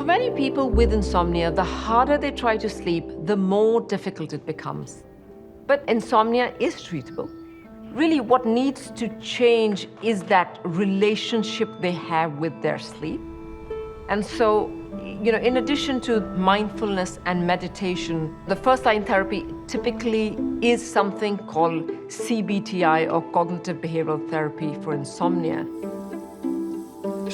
many people with insomnia, the harder they try to sleep, the more difficult it becomes. But insomnia is treatable. Really, what needs to change is that relationship they have with their sleep. And so, in addition to mindfulness and meditation, the first-line therapy typically is something called CBTI, or cognitive behavioral therapy for insomnia.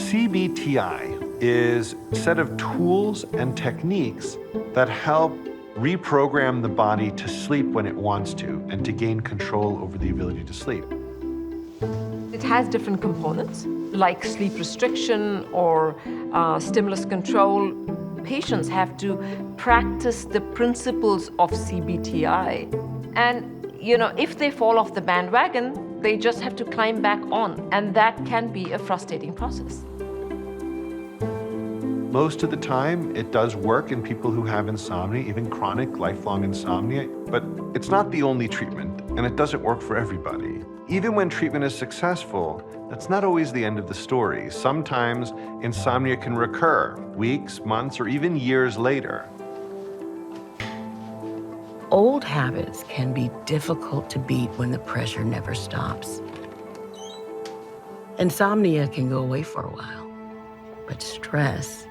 CBTI is a set of tools and techniques that help reprogram the body to sleep when it wants to and to gain control over the ability to sleep. It has different components, like sleep restriction or stimulus control. Patients have to practice the principles of CBTI. And, if they fall off the bandwagon, they just have to climb back on. And that can be a frustrating process. Most of the time, it does work in people who have insomnia, even chronic, lifelong insomnia, but it's not the only treatment, and it doesn't work for everybody. Even when treatment is successful, that's not always the end of the story. Sometimes insomnia can recur weeks, months, or even years later. Old habits can be difficult to beat when the pressure never stops. Insomnia can go away for a while, but stress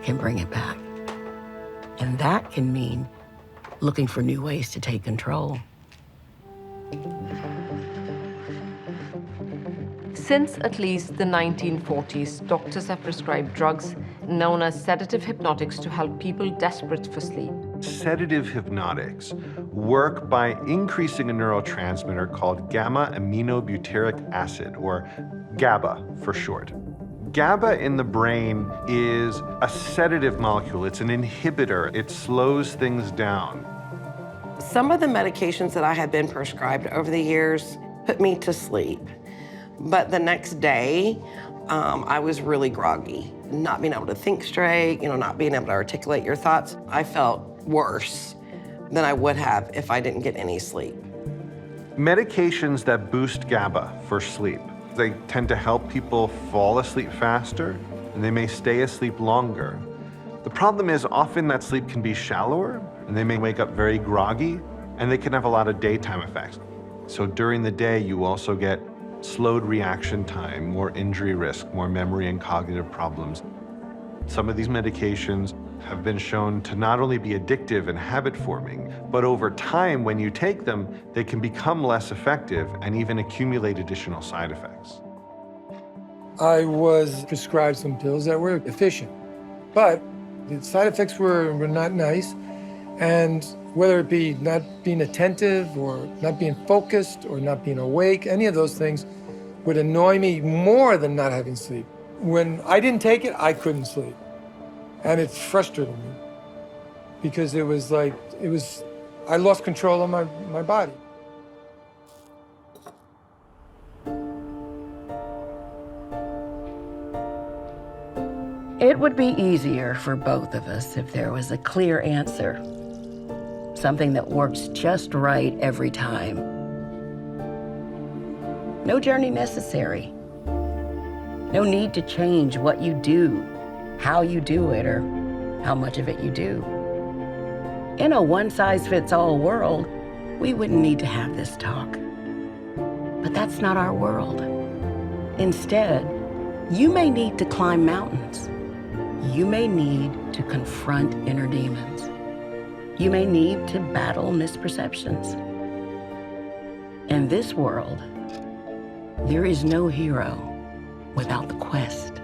can bring it back. And that can mean looking for new ways to take control. Since at least the 1940s, doctors have prescribed drugs known as sedative hypnotics to help people desperate for sleep. Sedative hypnotics work by increasing a neurotransmitter called gamma-aminobutyric acid, or GABA for short. GABA in the brain is a sedative molecule. It's an inhibitor. It slows things down. Some of the medications that I had been prescribed over the years put me to sleep. But the next day, I was really groggy. Not being able to think straight, not being able to articulate your thoughts. I felt worse than I would have if I didn't get any sleep. Medications that boost GABA for sleep, they tend to help people fall asleep faster, and they may stay asleep longer. The problem is often that sleep can be shallower, and they may wake up very groggy, and they can have a lot of daytime effects. So during the day, you also get slowed reaction time, more injury risk, more memory and cognitive problems. Some of these medications have been shown to not only be addictive and habit-forming, but over time, when you take them, they can become less effective and even accumulate additional side effects. I was prescribed some pills that were efficient, but the side effects were not nice. And whether it be not being attentive or not being focused or not being awake, any of those things would annoy me more than not having sleep. When I didn't take it, I couldn't sleep. And it frustrated me because I lost control of my body. It would be easier for both of us if there was a clear answer. Something that works just right every time. No journey necessary. No need to change what you do, how you do it, or how much of it you do. In a one-size-fits-all world, we wouldn't need to have this talk. But that's not our world. Instead, you may need to climb mountains. You may need to confront inner demons. You may need to battle misperceptions. In this world, there is no hero without the quest.